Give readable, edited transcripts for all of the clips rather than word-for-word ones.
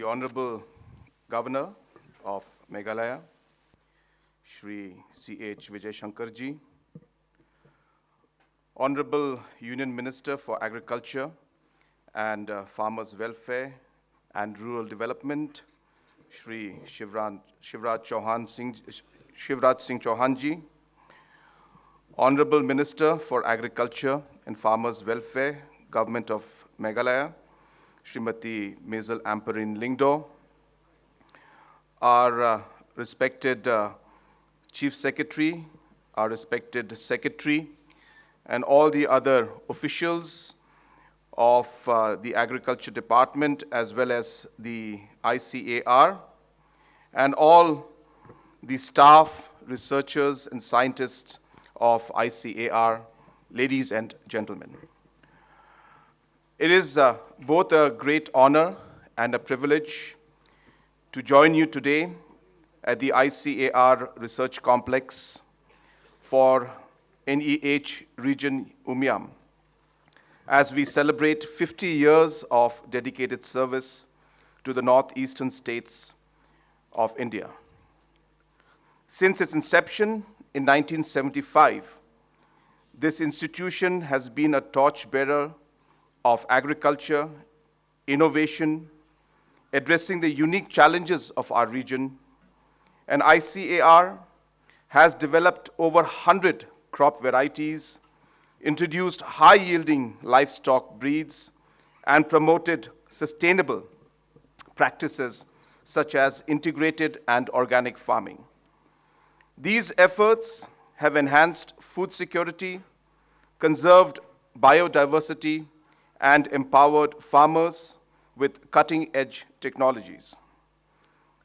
the Honorable Governor of Meghalaya, Shri C.H. Vijay Shankarji, Honorable Union Minister for Agriculture and Farmers' Welfare and Rural Development, Shri Shivraj Singh Chauhanji, Honorable Minister for Agriculture and Farmers' Welfare, Government of Meghalaya, Srimati Maisel Amperine Lyngdoh, our respected Chief Secretary, our respected Secretary, and all the other officials of the Agriculture Department as well as the ICAR, and all the staff, researchers, and scientists of ICAR, ladies and gentlemen. It is both a great honor and a privilege to join you today at the ICAR Research Complex for NEH Region Umiam as we celebrate 50 years of dedicated service to the northeastern states of India. Since its inception in 1975, this institution has been a torchbearer of agriculture, innovation, addressing the unique challenges of our region, and ICAR has developed over 100 crop varieties, introduced high-yielding livestock breeds, and promoted sustainable practices such as integrated and organic farming. These efforts have enhanced food security, conserved biodiversity, and empowered farmers with cutting-edge technologies.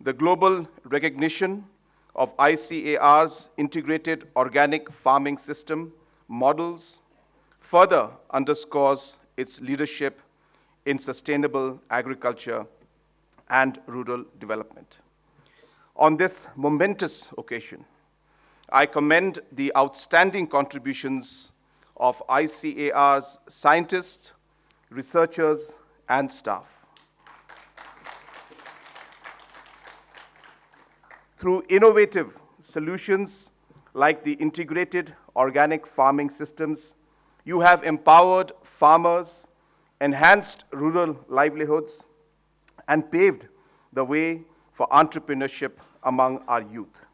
The global recognition of ICAR's integrated organic farming system models further underscores its leadership in sustainable agriculture and rural development. On this momentous occasion, I commend the outstanding contributions of ICAR's scientists, researchers, and staff. Through innovative solutions like the integrated organic farming systems, you have empowered farmers, enhanced rural livelihoods, and paved the way for entrepreneurship among our youth.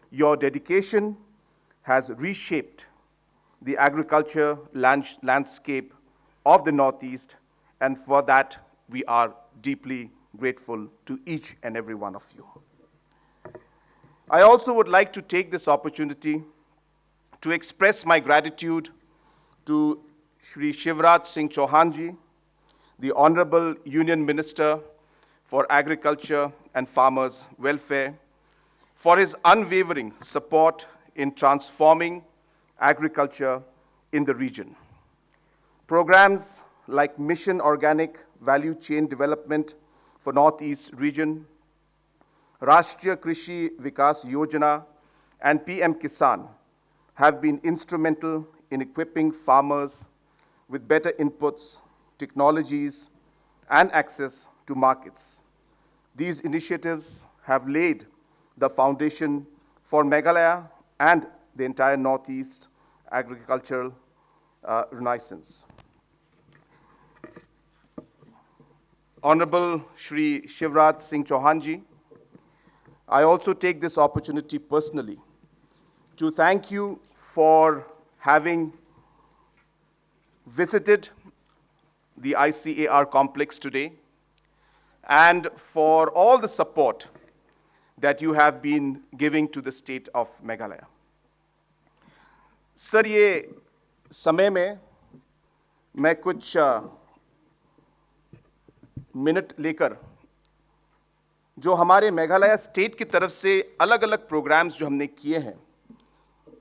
Your dedication has reshaped the agriculture landscape of the Northeast, and for that we are deeply grateful to each and every one of you. I also would like to take this opportunity to express my gratitude to Shri Shivraj Singh Chauhanji, the Honorable Union Minister for Agriculture and Farmers' Welfare, for his unwavering support in transforming agriculture in the region. Programs like Mission Organic Value Chain Development for Northeast Region, Rashtriya Krishi Vikas Yojana, and PM Kisan have been instrumental in equipping farmers with better inputs, technologies, and access to markets. These initiatives have laid the foundation for Meghalaya and the entire Northeast agricultural renaissance. Honorable Shri Shivraj Singh Chauhanji, I also take this opportunity personally to thank you for having visited the ICAR complex today and for all the support that you have been giving to the state of Meghalaya. Sir, ये समय में मैं कुछ minute लेकर जो हमारे Meghalaya state की तरफ से अलग अलग प्रोग्राम्स जो हमने किए हैं,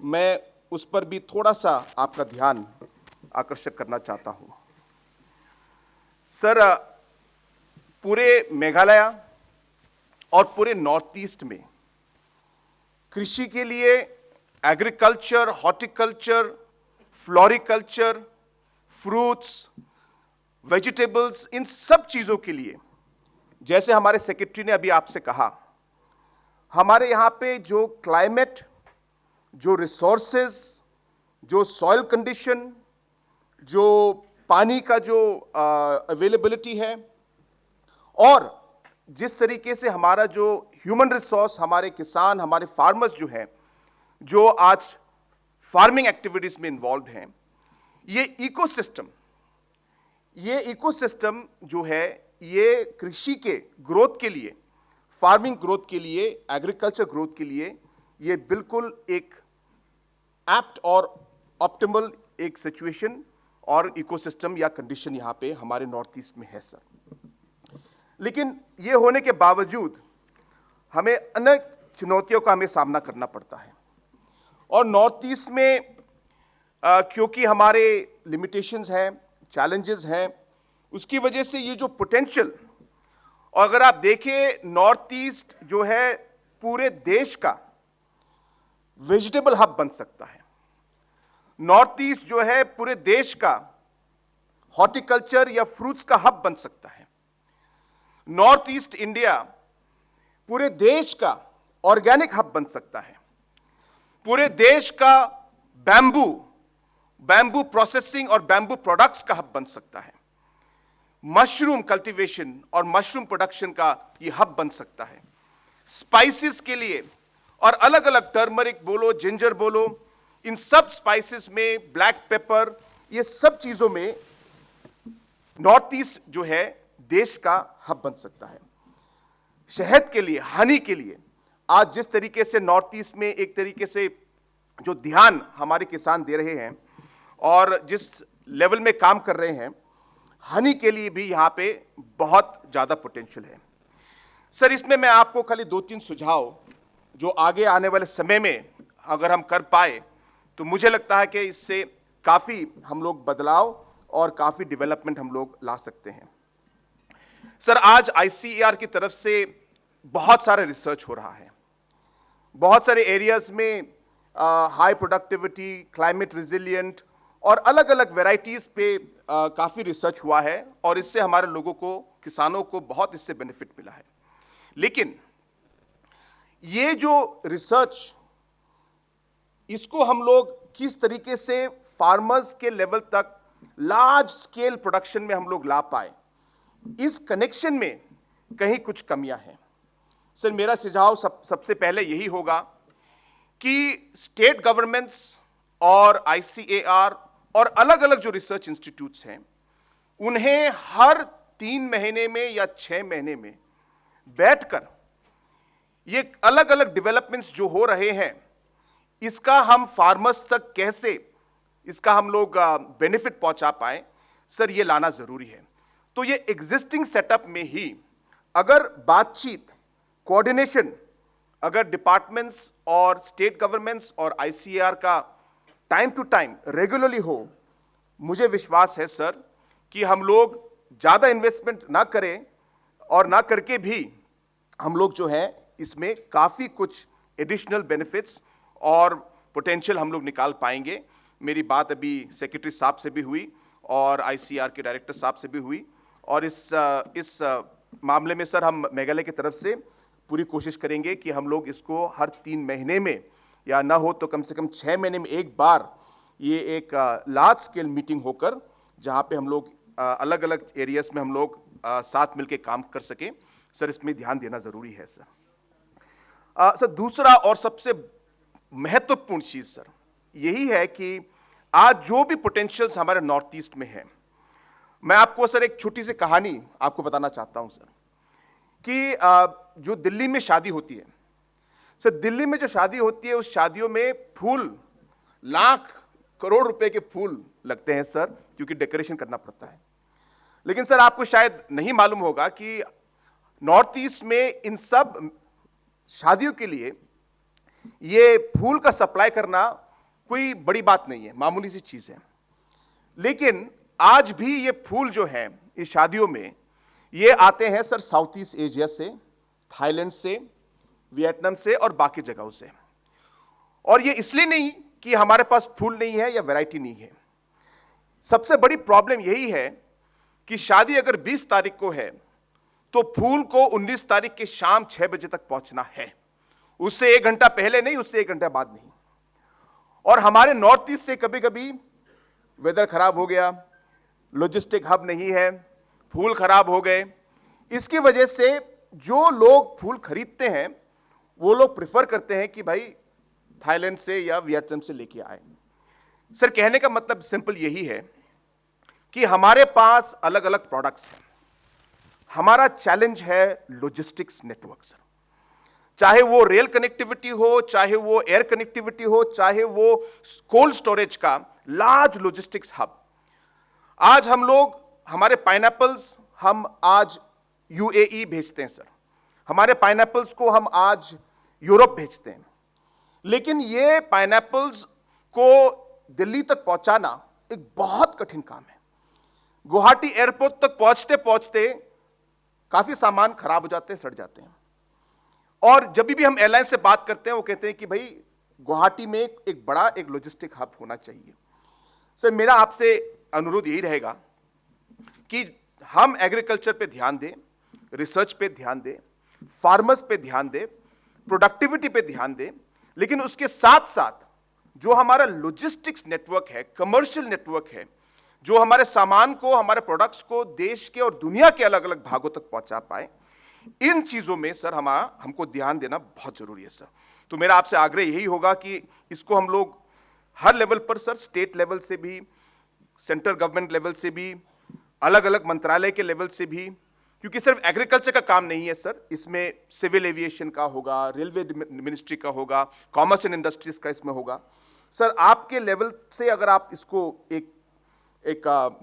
मैं उस पर भी थोड़ा सा आपका ध्यान आकर्षित करना चाहता हूँ। सर, पूरे मेघालय और पूरे नॉर्थ ईस्ट में कृषि के लिए agriculture, horticulture, floriculture, fruits, vegetables, इन सब चीज़ों के लिए जैसे हमारे सेक्रेटरी ने अभी आपसे कहा, हमारे यहाँ पे जो क्लाइमेट, जो रिसोर्सेज, जो सॉइल कंडीशन, जो पानी का जो अवेलेबिलिटी है, और जिस तरीके से हमारा जो ह्यूमन रिसोर्स, हमारे किसान, हमारे फार्मर्स जो हैं, जो आज फार्मिंग एक्टिविटीज में इन्वॉल्व हैं, ये इकोसिस्टम जो है, ये कृषि के ग्रोथ के लिए, फार्मिंग ग्रोथ के लिए, एग्रीकल्चर ग्रोथ के लिए ये बिल्कुल एक एप्ट और ऑप्टिमल एक सिचुएशन और इकोसिस्टम या कंडीशन यहाँ पे हमारे नॉर्थ ईस्ट में है सर। लेकिन ये होने के बावजूद हमें अनेक चुनौतियों का हमें सामना करना पड़ता है, और नॉर्थ ईस्ट में क्योंकि हमारे लिमिटेशंस हैं, चैलेंजेस हैं, उसकी वजह से ये जो पोटेंशियल, और अगर आप देखें नॉर्थ ईस्ट जो है पूरे देश का वेजिटेबल हब बन सकता है। नॉर्थ ईस्ट जो है पूरे देश का हॉर्टिकल्चर या फ्रूट्स का हब बन सकता है। नॉर्थ ईस्ट इंडिया पूरे देश का ऑर्गेनिक हब बन सकता है। पूरे देश का बैम्बू प्रोसेसिंग और बैम्बू प्रोडक्ट्स का हब बन सकता है। मशरूम कल्टीवेशन और मशरूम प्रोडक्शन का ये हब बन सकता है। स्पाइसेस के लिए और अलग अलग टर्मरिक बोलो, जिंजर बोलो, इन सब स्पाइसेस में, ब्लैक पेपर, ये सब चीजों में नॉर्थ ईस्ट जो है देश का हब बन सकता है। शहद के लिए, हनी के लिए आज जिस तरीके से नॉर्थ ईस्ट में एक तरीके से जो ध्यान हमारे किसान दे रहे हैं और जिस लेवल में काम कर रहे हैं, हनी के लिए भी यहां पे बहुत ज्यादा पोटेंशियल है सर। इसमें मैं आपको खाली 2-3 सुझाव जो आगे आने वाले समय में अगर हम कर पाए तो मुझे लगता है कि इससे काफी हम लोग बदलाव और काफी डेवलपमेंट हम लोग ला सकते हैं सर। आज ICAR की तरफ से बहुत सारा रिसर्च हो रहा है, बहुत सारे एरियाज में हाई प्रोडक्टिविटी, क्लाइमेट रिजिलियंट और अलग अलग वेराइटीज पे काफी रिसर्च हुआ है, और इससे हमारे लोगों को, किसानों को बहुत इससे बेनिफिट मिला है। लेकिन ये जो रिसर्च, इसको हम लोग किस तरीके से फार्मर्स के लेवल तक लार्ज स्केल प्रोडक्शन में हम लोग ला पाए, इस कनेक्शन में कहीं कुछ कमियां हैं सर। मेरा सुझाव सबसे पहले यही होगा कि स्टेट गवर्नमेंट्स और ICAR और अलग अलग जो रिसर्च इंस्टीट्यूट्स हैं, उन्हें हर 3 महीने में या 6 महीने में बैठकर ये अलग अलग डेवलपमेंट्स जो हो रहे हैं, इसका हम फार्मर्स तक कैसे इसका हम लोग बेनिफिट पहुंचा पाए सर, ये लाना जरूरी है। तो ये एग्जिस्टिंग सेटअप में ही अगर बातचीत, कोऑर्डिनेशन अगर डिपार्टमेंट्स और स्टेट गवर्नमेंट्स और ICAR का टाइम टू टाइम रेगुलरली हो, मुझे विश्वास है सर कि हम लोग ज़्यादा इन्वेस्टमेंट ना करें और ना करके भी हम लोग जो है इसमें काफ़ी कुछ एडिशनल बेनिफिट्स और पोटेंशियल हम लोग निकाल पाएंगे। मेरी बात अभी सेक्रेटरी साहब से भी हुई और ICAR के डायरेक्टर साहब से भी हुई, और इस मामले में सर हम मेघालय की तरफ से पूरी कोशिश करेंगे कि हम लोग इसको हर 3 महीने में या ना हो तो कम से कम 6 महीने में एक बार ये एक लार्ज स्केल मीटिंग होकर, जहाँ पे हम लोग अलग अलग एरियाज में हम लोग साथ मिलकर काम कर सके सर, इसमें ध्यान देना जरूरी है सर। सर दूसरा और सबसे महत्वपूर्ण चीज सर यही है कि आज जो भी पोटेंशियल्स हमारे नॉर्थ ईस्ट में है, मैं आपको सर एक छोटी सी कहानी आपको बताना चाहता हूं सर कि जो दिल्ली में शादी होती है सर, दिल्ली में जो शादी होती है उस शादियों में फूल, लाख करोड़ रुपए के फूल लगते हैं सर, क्योंकि डेकोरेशन करना पड़ता है। लेकिन सर आपको शायद नहीं मालूम होगा कि नॉर्थ ईस्ट में इन सब शादियों के लिए ये फूल का सप्लाई करना कोई बड़ी बात नहीं है, मामूली सी चीज है। लेकिन आज भी ये फूल जो है इस शादियों में ये आते हैं सर साउथ ईस्ट एशिया से, थाईलैंड से, वियतनाम से और बाकी जगहों से। और ये इसलिए नहीं कि हमारे पास फूल नहीं है या वैरायटी नहीं है। सबसे बड़ी प्रॉब्लम यही है कि शादी अगर 20 तारीख को है तो फूल को 19 तारीख के शाम 6 बजे तक पहुंचना है, उससे 1 घंटा पहले नहीं, उससे 1 घंटा बाद नहीं। और हमारे नॉर्थ ईस्ट से कभी कभी वेदर खराब हो गया, लॉजिस्टिक हब नहीं है, फूल खराब हो गए, इसकी वजह से जो लोग फूल खरीदते हैं वो लोग प्रिफर करते हैं कि भाई थाईलैंड से या वियतनाम से लेके आए। सर कहने का मतलब सिंपल यही है कि हमारे पास अलग अलग प्रोडक्ट्स हैं, हमारा चैलेंज है लॉजिस्टिक्स नेटवर्क सर। चाहे वो रेल कनेक्टिविटी हो, चाहे वो एयर कनेक्टिविटी हो, चाहे वो कोल्ड स्टोरेज का लार्ज लॉजिस्टिक्स हब। आज हम लोग हमारे पाइनएप्पल्स हम आज यूएई भेजते हैं सर, हमारे पाइनएप्पल्स को हम आज यूरोप भेजते हैं, लेकिन ये पाइनएप्पल्स को दिल्ली तक पहुंचाना एक बहुत कठिन काम है। गुवाहाटी एयरपोर्ट तक पहुंचते पहुंचते काफी सामान खराब हो जाते हैं, सड़ जाते हैं। और जब भी हम एयरलाइन से बात करते हैं वो कहते हैं कि भाई गुवाहाटी में एक बड़ा एक लॉजिस्टिक हब होना चाहिए। सर मेरा आपसे अनुरोध यही रहेगा कि हम एग्रीकल्चर पे ध्यान दें, रिसर्च पे ध्यान दें, फार्मर्स पे ध्यान दें, प्रोडक्टिविटी पे ध्यान दें, लेकिन उसके साथ साथ जो हमारा लॉजिस्टिक्स नेटवर्क है, कमर्शियल नेटवर्क है, जो हमारे सामान को, हमारे प्रोडक्ट्स को देश के और दुनिया के अलग अलग भागों तक पहुंचा पाए, इन चीजों में सर हमको ध्यान देना बहुत जरूरी है सर। तो मेरा आपसे आग्रह यही होगा कि इसको हम लोग हर लेवल पर सर, स्टेट लेवल से भी, सेंट्रल गवर्नमेंट लेवल से भी, अलग अलग मंत्रालय के लेवल से भी, क्योंकि सिर्फ एग्रीकल्चर का काम नहीं है सर, इसमें सिविल एविएशन का होगा, रेलवे मिनिस्ट्री का होगा, कॉमर्स एंड इंडस्ट्रीज का इसमें होगा। सर आपके लेवल से अगर आप इसको एक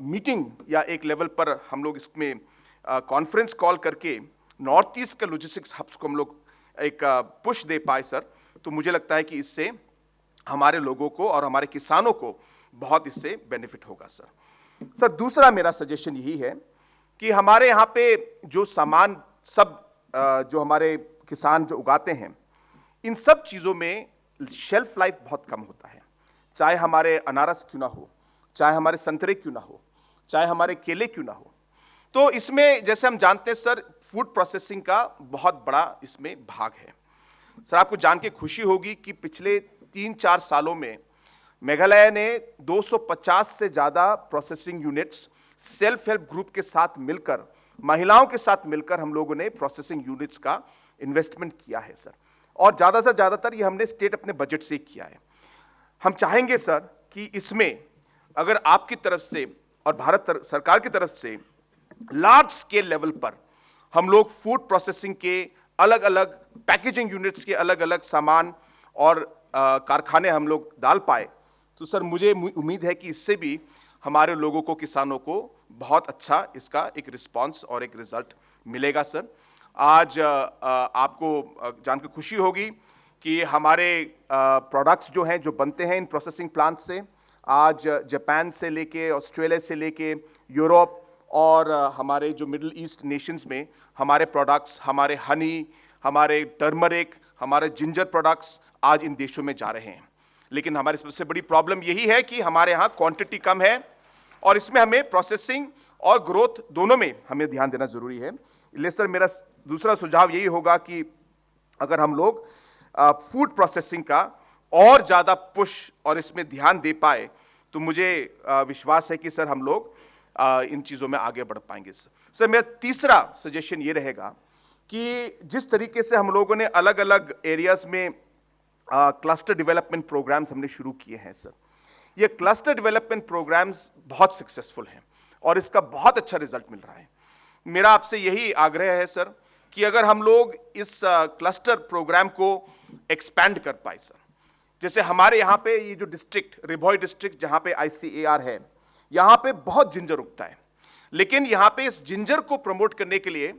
मीटिंग या एक लेवल पर हम लोग इसमें कॉन्फ्रेंस कॉल करके नॉर्थ ईस्ट के लॉजिस्टिक्स हब्स को हम लोग एक पुश दे पाए सर, तो मुझे लगता है कि इससे हमारे लोगों को और हमारे किसानों को बहुत इससे बेनिफिट होगा सर। सर दूसरा मेरा सजेशन यही है कि हमारे यहाँ पे जो सामान सब जो हमारे किसान जो उगाते हैं, इन सब चीज़ों में शेल्फ लाइफ बहुत कम होता है। चाहे हमारे अनारस क्यों ना हो, चाहे हमारे संतरे क्यों ना हो, चाहे हमारे केले क्यों ना हो, तो इसमें जैसे हम जानते हैं सर, फूड प्रोसेसिंग का बहुत बड़ा इसमें भाग है। सर आपको जान के खुशी होगी कि पिछले 3-4 सालों में मेघालय ने 250 से ज़्यादा processing units self help group के साथ मिलकर, महिलाओं के साथ मिलकर हम लोगों ने प्रोसेसिंग यूनिट्स का इन्वेस्टमेंट किया है सर। और ज़्यादा से ज़्यादातर ये हमने स्टेट अपने बजट से किया है। हम चाहेंगे सर कि इसमें अगर आपकी तरफ से और भारत सरकार की तरफ से लार्ज स्केल लेवल पर हम लोग फूड प्रोसेसिंग के अलग अलग पैकेजिंग यूनिट्स के अलग अलग सामान और कारखाने हम लोग डाल पाए, तो सर मुझे उम्मीद है कि इससे भी हमारे लोगों को, किसानों को बहुत अच्छा इसका एक रिस्पांस और एक रिजल्ट मिलेगा सर। आज आपको जानकर खुशी होगी कि हमारे प्रोडक्ट्स जो हैं, जो बनते हैं इन प्रोसेसिंग प्लांट से, आज जापान से लेके, ऑस्ट्रेलिया से लेके, यूरोप और हमारे जो मिडिल ईस्ट नेशंस में हमारे प्रोडक्ट्स, हमारे हनी, हमारे टर्मरिक, हमारे जिंजर प्रोडक्ट्स आज इन देशों में जा रहे हैं। लेकिन हमारी सबसे बड़ी प्रॉब्लम यही है कि हमारे यहाँ क्वांटिटी कम है और इसमें हमें प्रोसेसिंग और ग्रोथ दोनों में हमें ध्यान देना जरूरी है। इसलिए सर मेरा दूसरा सुझाव यही होगा कि अगर हम लोग फूड प्रोसेसिंग का और ज़्यादा पुश और इसमें ध्यान दे पाए, तो मुझे विश्वास है कि सर हम लोग इन चीज़ों में आगे बढ़ पाएंगे। सर मेरा तीसरा सजेशन ये रहेगा कि जिस तरीके से हम लोगों ने अलग अलग एरियाज में क्लस्टर डेवलपमेंट प्रोग्राम्स हमने शुरू किए हैं सर, ये क्लस्टर डेवलपमेंट प्रोग्राम्स बहुत सक्सेसफुल हैं और इसका बहुत अच्छा रिजल्ट मिल रहा है। मेरा आपसे यही आग्रह है सर कि अगर हम लोग इस क्लस्टर प्रोग्राम को एक्सपैंड कर पाए सर, जैसे हमारे यहाँ पे ये जो डिस्ट्रिक्ट रिभोई डिस्ट्रिक्ट जहाँ पे ICAR है, यहाँ पे बहुत जिंजर उगता है, लेकिन यहाँ पे इस जिंजर को प्रमोट करने के लिए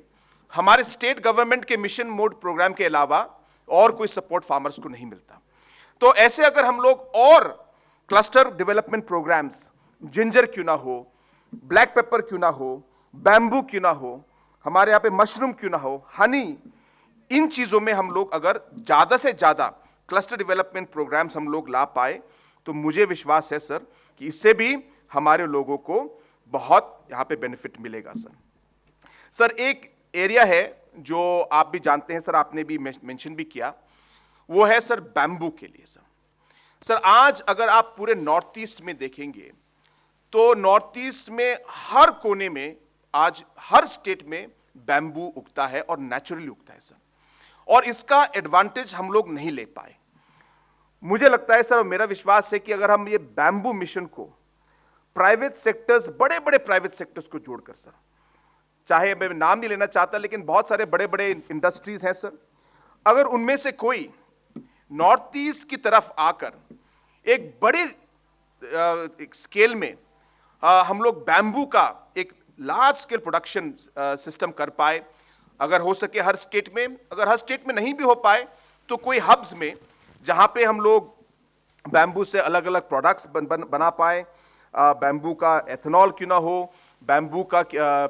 हमारे स्टेट गवर्नमेंट के मिशन मोड प्रोग्राम के अलावा और कोई सपोर्ट फार्मर्स को नहीं मिलता। तो ऐसे अगर हम लोग और क्लस्टर डेवलपमेंट प्रोग्राम्स, जिंजर क्यों ना हो, ब्लैक पेपर क्यों ना हो, बैम्बू क्यों ना हो, हमारे यहाँ पे मशरूम क्यों ना हो, हनी, इन चीज़ों में हम लोग अगर ज़्यादा से ज़्यादा क्लस्टर डेवलपमेंट प्रोग्राम्स हम लोग ला पाए, तो मुझे विश्वास है सर कि इससे भी हमारे लोगों को बहुत यहाँ पे बेनिफिट मिलेगा सर। सर एक एरिया है जो आप भी जानते हैं सर, आपने भी मेंशन भी किया, वो है सर बैम्बू के लिए सर। सर आज अगर आप पूरे नॉर्थ ईस्ट में देखेंगे तो नॉर्थ ईस्ट में हर कोने में आज हर स्टेट में बैम्बू उगता है और नेचुरली उगता है सर, और इसका एडवांटेज हम लोग नहीं ले पाए। मुझे लगता है सर, और मेरा विश्वास है कि अगर हम ये बैम्बू मिशन को प्राइवेट सेक्टर्स, बड़े बड़े प्राइवेट सेक्टर्स को जोड़कर सर, चाहे मैं नाम नहीं लेना चाहता लेकिन बहुत सारे बड़े बड़े इंडस्ट्रीज हैं सर, अगर उनमें से कोई नॉर्थ ईस्ट की तरफ आकर एक बड़ी एक स्केल में हम लोग बैम्बू का एक लार्ज स्केल प्रोडक्शन सिस्टम कर पाए, अगर हो सके हर स्टेट में, अगर हर स्टेट में नहीं भी हो पाए तो कोई हब्स में जहां पे हम लोग बैम्बू से अलग अलग प्रोडक्ट्स बना पाए, बैम्बू का एथेनॉल क्यों ना हो, बैम्बू का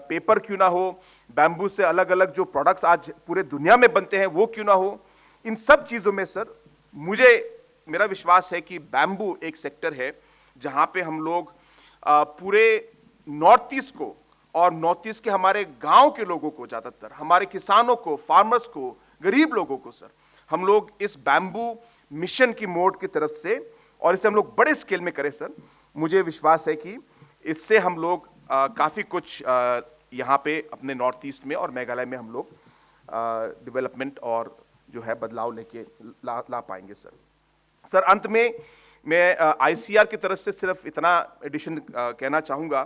पेपर क्यों ना हो, बैम्बू से अलग अलग जो प्रोडक्ट्स आज पूरे दुनिया में बनते हैं वो क्यों ना हो, इन सब चीज़ों में सर मेरा विश्वास है कि बैम्बू एक सेक्टर है जहां पे हम लोग पूरे नॉर्थ ईस्ट को और नॉर्थ ईस्ट के हमारे गांव के लोगों को, ज़्यादातर हमारे किसानों को, फार्मर्स को, गरीब लोगों को सर, हम लोग इस बैम्बू मिशन की मोड की तरफ से, और इसे हम लोग बड़े स्केल में करें सर, मुझे विश्वास है कि इससे हम लोग काफ़ी कुछ यहाँ पे अपने नॉर्थ ईस्ट में और मेघालय में हम लोग डेवलपमेंट और जो है बदलाव लेके ला पाएंगे सर। सर अंत में मैं आईसीआर की तरफ से सिर्फ इतना एडिशन कहना चाहूँगा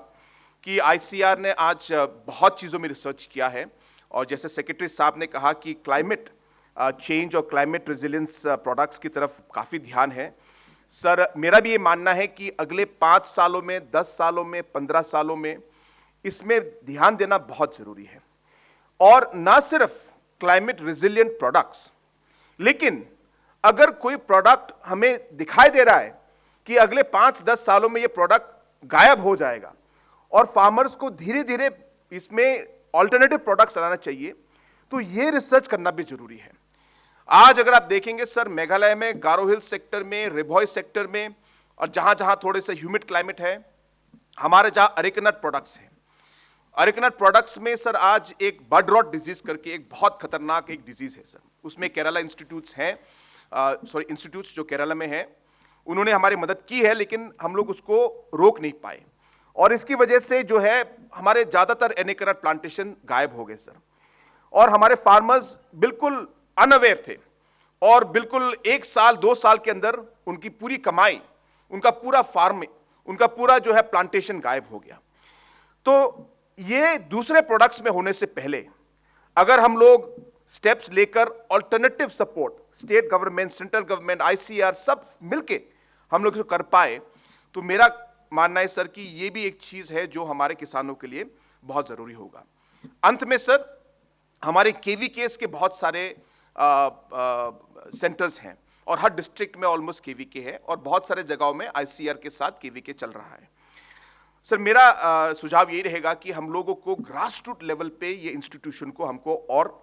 कि आईसीआर ने आज बहुत चीज़ों में रिसर्च किया है, और जैसे सेक्रेटरी साहब ने कहा कि क्लाइमेट चेंज और क्लाइमेट रेजिलियंस प्रोडक्ट्स की तरफ काफ़ी ध्यान है। सर मेरा भी ये मानना है कि अगले 5 सालों में, 10 सालों में, 15 सालों में इसमें ध्यान देना बहुत ज़रूरी है, और ना सिर्फ क्लाइमेट रेजिलिएंट प्रोडक्ट्स, लेकिन अगर कोई प्रोडक्ट हमें दिखाई दे रहा है कि अगले 5-10 सालों में ये प्रोडक्ट गायब हो जाएगा और फार्मर्स को धीरे धीरे इसमें ऑल्टरनेटिव प्रोडक्ट्स लाना चाहिए, तो ये रिसर्च करना भी जरूरी है। आज अगर आप देखेंगे सर, मेघालय में गारो हिल्स सेक्टर में, रिभॉय सेक्टर में, और जहां जहां थोड़े से ह्यूमिड क्लाइमेट है, हमारे जहां अरेकेनट प्रोडक्ट्स हैं, अरेकेनट प्रोडक्ट्स में सर आज एक बड रॉट डिजीज करके एक बहुत खतरनाक एक डिजीज है सर, उसमें केरला इंस्टीट्यूट्स हैं, इंस्टीट्यूट्स जो केरला में हैं, उन्होंने हमारी मदद की है, लेकिन हम लोग उसको रोक नहीं पाए, और इसकी वजह से जो है हमारे ज़्यादातर एनेकनट प्लांटेशन गायब हो गए सर, और हमारे फार्मर्स बिल्कुल अनअवेयर थे, और बिल्कुल 1 साल 2 साल के अंदर उनकी पूरी कमाई, उनका पूरा फार्म, उनका पूरा जो है प्लांटेशन गायब हो गया। तो ये दूसरे प्रोडक्ट्स में होने से पहले अगर हम लोग स्टेप्स लेकर alternative support, state government, central government, ICR सब मिलके हम लोग इसको कर पाए, तो मेरा मानना है सर कि ये भी एक चीज है जो हमारे किसानों के लिए बहुत जरूरी होगा। अंत में सर, हमारे केवीकेस के बहुत सारे सेंटर्स हैं, और हर डिस्ट्रिक्ट में ऑलमोस्ट केवीके है, और बहुत सारे जगहों में आईसीआर के साथ केवीके चल रहा है। सर मेरा सुझाव यही रहेगा कि हम लोगों को ग्रास रूट लेवल पे ये इंस्टीट्यूशन को हमको और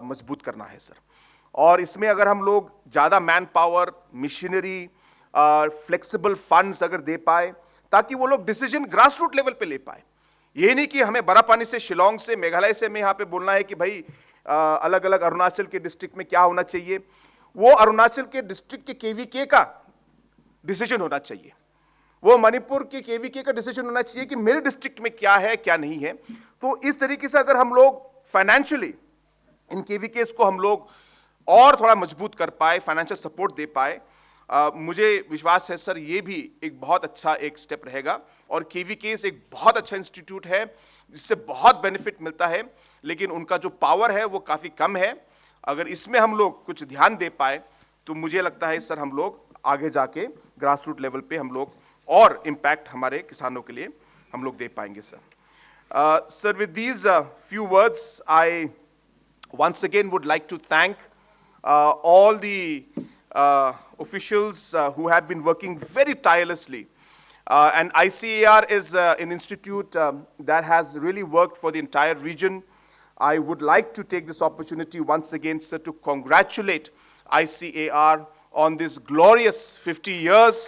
मजबूत करना है सर, और इसमें अगर हम लोग ज़्यादा man power, machinery, flexible funds अगर दे पाए, ताकि वो लोग डिसीजन ग्रास रूट लेवल पे ले पाए। ये नहीं कि हमें बरापानी से, शिलोंग से, मेघालय से हमें यहाँ पे बोलना है कि भाई अलग अलग अरुणाचल के डिस्ट्रिक्ट में क्या होना चाहिए, वो अरुणाचल के डिस्ट्रिक्ट के केवीके का डिसीजन होना चाहिए, वो मणिपुर के केवीके का डिसीजन होना चाहिए कि मेरे डिस्ट्रिक्ट में क्या है क्या नहीं है। तो इस तरीके से अगर हम लोग फाइनेंशियली इन केवीकेस को हम लोग और थोड़ा मजबूत कर पाए, फाइनेंशियल सपोर्ट दे पाए, मुझे विश्वास है सर ये भी एक बहुत अच्छा एक स्टेप रहेगा। और केवीकेस एक बहुत अच्छा इंस्टीट्यूट है जिससे बहुत बेनिफिट मिलता है, लेकिन उनका जो पावर है वो काफ़ी कम है। अगर इसमें हम लोग कुछ ध्यान दे पाए तो मुझे लगता है सर हम लोग आगे जाके ग्रास रूट लेवल पे हम लोग और इम्पैक्ट हमारे किसानों के लिए हम लोग दे पाएंगे sir. Sir with these few words I once again would like to thank all the officials who have been working very tirelessly. And ICAR is an institute that has really worked for the entire region. I would like to take this opportunity once again, sir, to congratulate ICAR on this glorious 50 years.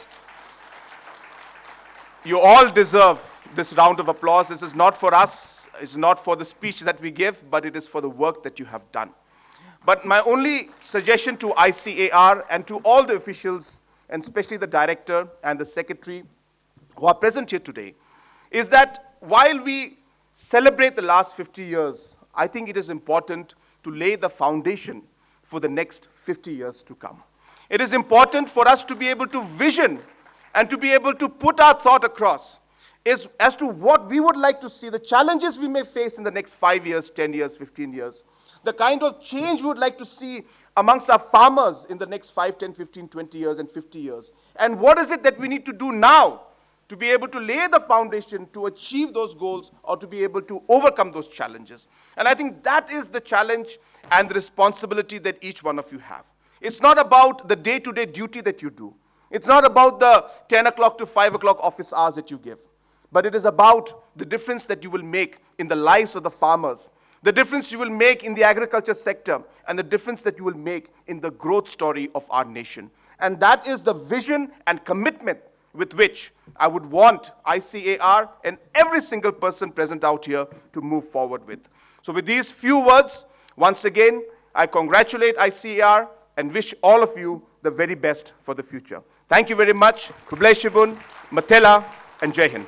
You all deserve this round of applause. This is not for us is not for the speech that we give, but it is for the work that you have done. But my only suggestion to ICAR and to all the officials, and especially the director and the secretary who are present here today, is that while we celebrate the last 50 years, I think it is important to lay the foundation for the next 50 years to come. It is important for us to be able to vision and to be able to put our thought across as to what we would like to see, the challenges we may face in the next 5 years, 10 years, 15 years, the kind of change we would like to see amongst our farmers in the next 5, 10, 15, 20 years and 50 years. And what is it that we need to do now to be able to lay the foundation to achieve those goals or to be able to overcome those challenges. And I think that is the challenge and the responsibility that each one of you have. It's not about the day-to-day duty that you do. It's not about the 10 o'clock to 5 o'clock office hours that you give. But it is about the difference that you will make in the lives of the farmers, the difference you will make in the agriculture sector, and the difference that you will make in the growth story of our nation. And that is the vision and commitment with which I would want ICAR and every single person present out here to move forward with. So with these few words, once again, I congratulate ICAR and wish all of you the very best for the future. Thank you very much. Kublai Shibun, Matela, and Jai Hind.